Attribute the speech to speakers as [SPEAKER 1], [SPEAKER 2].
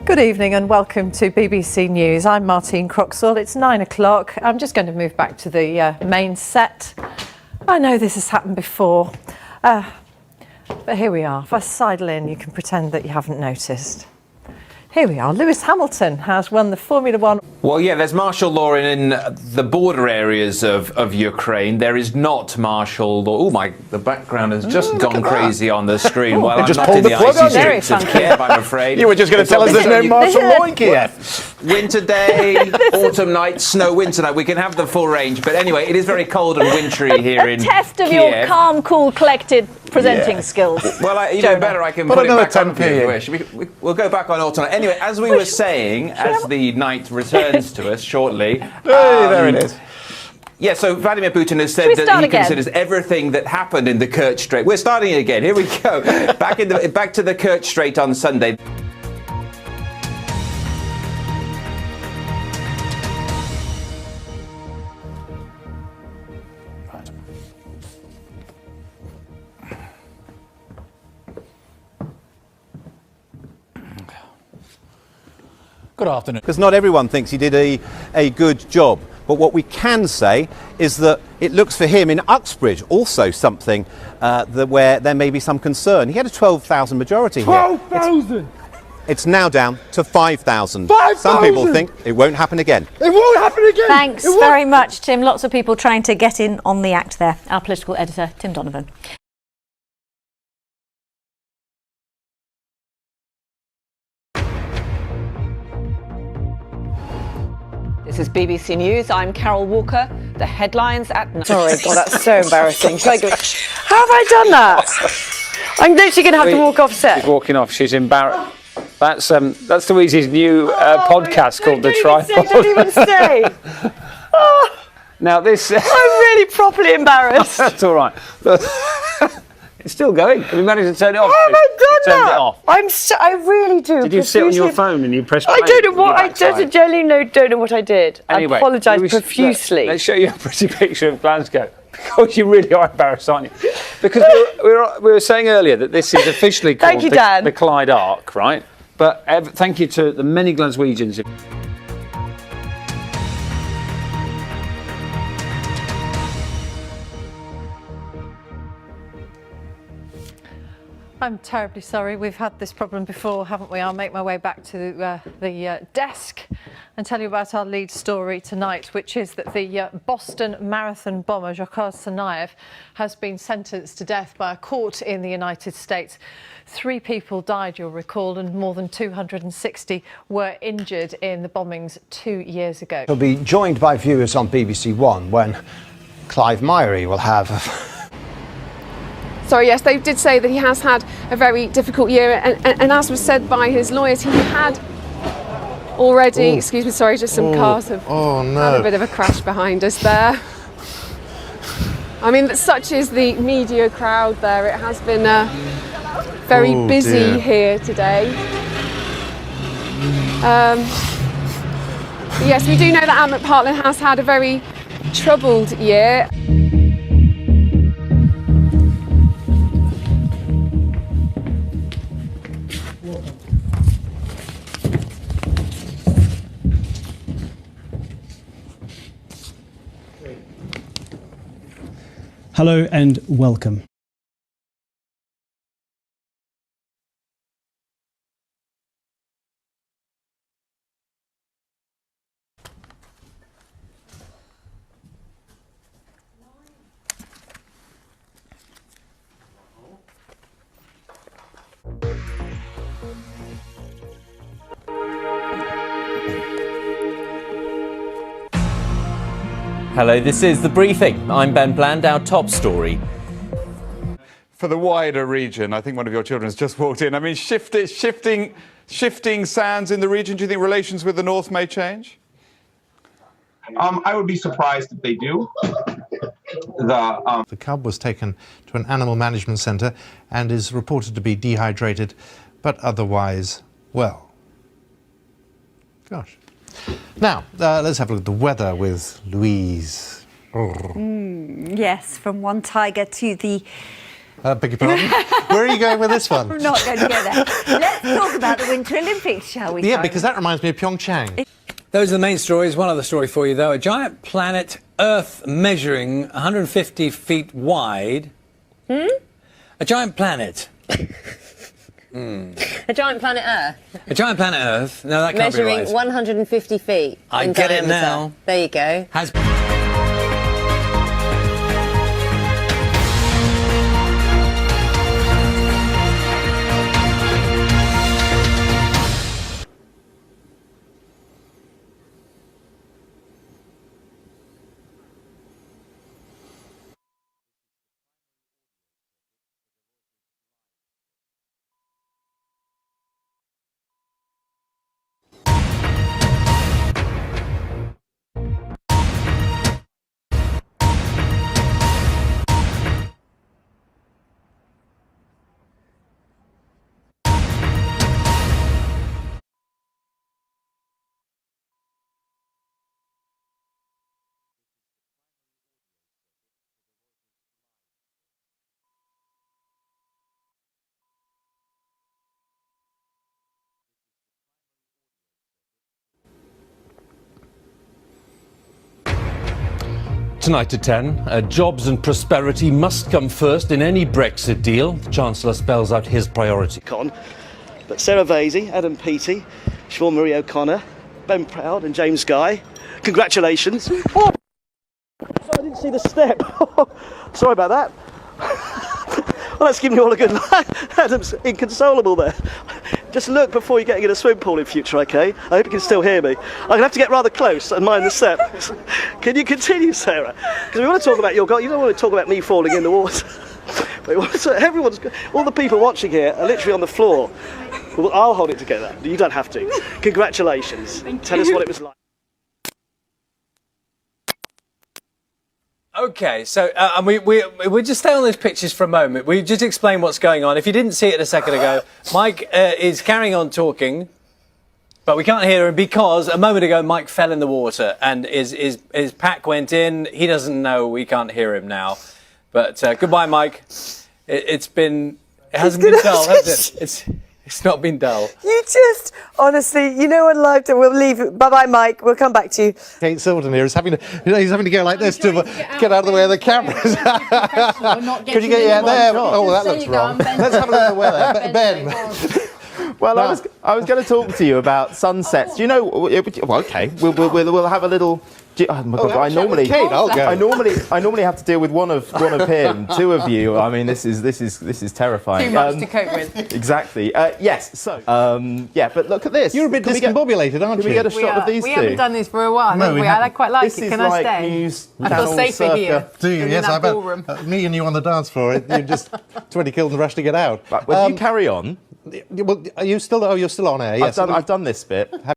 [SPEAKER 1] Good evening and welcome to BBC News. I'm Martine Croxall. It's 9 o'clock. I'm just going to move back to the main set. I know this has happened before, but here we are. If I sidle in, you can pretend that you haven't noticed. Here we are. Lewis Hamilton has won the Formula One.
[SPEAKER 2] Well, yeah, there's martial law in the border areas of Ukraine. There is not martial law. Oh, the background has just gone crazy on the screen. Well, I'm not in the icy streets of Kiev, I'm afraid.
[SPEAKER 3] You were just going to tell us there's no martial law in Kiev.
[SPEAKER 2] Winter day, autumn night, snow, winter night. We can have the full range. But anyway, it is very cold and wintry here in Kiev.
[SPEAKER 4] A test of your calm, cool, collected presenting skills.
[SPEAKER 2] Well, even better, I can put it back on if you wish. We'll go back on autumn night. Anyway, as we were saying, as the night returns to us shortly.
[SPEAKER 3] There it is.
[SPEAKER 2] Yeah, so Vladimir Putin has said that he considers everything that happened in the Kerch Strait. We're starting again. Here we go. Back to the Kerch Strait on Sunday.
[SPEAKER 5] Good afternoon.
[SPEAKER 3] Because not everyone thinks he did a good job. But what we can say is that it looks for him in Uxbridge also something where there may be some concern. He had a 12,000 majority here.
[SPEAKER 5] 12,000!
[SPEAKER 3] It's now down to 5,000.
[SPEAKER 5] 5,000!
[SPEAKER 3] Some people think it won't happen again.
[SPEAKER 5] It won't happen again!
[SPEAKER 4] Thanks very much, Tim. Lots of people trying to get in on the act there. Our political editor, Tim Donovan.
[SPEAKER 6] This is BBC News. I'm Carol Walker. The headlines at 9.
[SPEAKER 1] Sorry, God, that's so embarrassing. How have I done that? I'm literally going to have to walk off set.
[SPEAKER 7] She's walking off. She's embarrassed. That's Louise's new podcast called The Tripod.
[SPEAKER 1] Don't even say.
[SPEAKER 7] Now this.
[SPEAKER 1] I'm really properly embarrassed.
[SPEAKER 7] That's all right. It's still going. Have you managed to turn it off?
[SPEAKER 1] How have I done that?
[SPEAKER 7] It off.
[SPEAKER 1] I really do.
[SPEAKER 7] Did you sit on your phone and you press play?
[SPEAKER 1] I don't know what I don't know what I did.
[SPEAKER 7] Anyway,
[SPEAKER 1] I apologise profusely.
[SPEAKER 7] Let's show you a pretty picture of Glasgow. Because you really are embarrassed, aren't you? Because we were saying earlier that this is officially called the Clyde Arc, right? But thank you to the many Glaswegians.
[SPEAKER 1] I'm terribly sorry. We've had this problem before, haven't we? I'll make my way back to the desk and tell you about our lead story tonight, which is that the Boston Marathon bomber, Dzhokhar Tsarnaev, has been sentenced to death by a court in the United States. 3 people died, you'll recall, and more than 260 were injured in the bombings 2 years ago.
[SPEAKER 8] He'll be joined by viewers on BBC One when Clive Myrie will have...
[SPEAKER 9] Sorry, yes, they did say that he has had a very difficult year, and as was said by his lawyers, he had already... Excuse me, sorry, just some cars have had a bit of a crash behind us there. I mean, such is the media crowd there. It has been very busy here today. Yes, we do know that Admont Parkland has had a very troubled year.
[SPEAKER 10] Hello and welcome.
[SPEAKER 11] Hello, this is The Briefing. I'm Ben Bland, our top story.
[SPEAKER 12] For the wider region, I think one of your children has just walked in. I mean, shifting sands in the region, do you think relations with the North may change?
[SPEAKER 13] I would be surprised if they do.
[SPEAKER 14] The cub was taken to an animal management centre and is reported to be dehydrated, but otherwise well. Gosh. Now, let's have a look at the weather with Louise.
[SPEAKER 15] Yes, from one tiger to the
[SPEAKER 14] Beg your pardon? Where are you going with this one?
[SPEAKER 4] We're not going to go there. Let's talk about the Winter Olympics, shall we?
[SPEAKER 14] Yeah,
[SPEAKER 4] Simon?
[SPEAKER 14] because that reminds me of Pyeongchang.
[SPEAKER 15] Those are the main stories. One other story for you, though. A giant planet Earth measuring 150 feet wide. A giant planet.
[SPEAKER 16] A giant planet Earth.
[SPEAKER 15] A giant planet Earth. No, that can't
[SPEAKER 16] measuring
[SPEAKER 15] be right.
[SPEAKER 16] 150 feet.
[SPEAKER 15] I
[SPEAKER 16] in
[SPEAKER 15] get
[SPEAKER 16] diameter.
[SPEAKER 15] it now.
[SPEAKER 16] There you go.
[SPEAKER 15] Has
[SPEAKER 17] Tonight at 10, jobs and prosperity must come first in any Brexit deal. The Chancellor spells out his priority.
[SPEAKER 18] But Sarah Vasey, Adam Peaty, Siobhan Marie O'Connor, Ben Proud and James Guy, congratulations. Oh, sorry, I didn't see the step. Sorry about that. Well, that's giving you all a good laugh. Adam's inconsolable there. Just look before you're getting in a swim pool in future, OK? I hope you can still hear me. I'm going to have to get rather close and mind the step. Can you continue, Sarah? Because we want to talk about your goal. You don't want to talk about me falling in the water. But all the people watching here are literally on the floor. Well, I'll hold it together. You don't have to. Congratulations. Tell us what it was like.
[SPEAKER 15] Okay, so and we just stay on those pictures for a moment. We just explain what's going on. If you didn't see it a second ago, Mike is carrying on talking, but we can't hear him because a moment ago Mike fell in the water and his pack went in. He doesn't know. We can't hear him now. But goodbye, Mike. It hasn't been dull, has it? It's not been dull.
[SPEAKER 19] You just, honestly, you know, on live, we'll leave. Bye-bye, Mike. We'll come back to you.
[SPEAKER 14] Kate Silverton here is having to, he's having to go like this to get out of the way of the cameras. Could you get your there? Oh, that looks wrong. Let's have a look at the weather. Ben.
[SPEAKER 20] Well, I was going to talk to you about sunsets. Do you know? Well, okay, we'll have a little. Oh my God, I normally have to deal with one of him, two of you. I mean, this is terrifying.
[SPEAKER 1] Too much to cope with.
[SPEAKER 20] Exactly. Yes. So, yeah, but look at this.
[SPEAKER 14] You're a bit discombobulated, aren't you?
[SPEAKER 20] Can we get a shot of these two?
[SPEAKER 1] We haven't done this for a while, have we? I quite like it. Can I stay?
[SPEAKER 20] News
[SPEAKER 1] I feel safer here.
[SPEAKER 14] Do you? Yes, I bet. Me and you on the dance floor. You're just 20 killed in the rush to get out.
[SPEAKER 20] Will you carry on?
[SPEAKER 14] Well, are you still? Oh, you're still on air. Yes.
[SPEAKER 20] I've done this bit.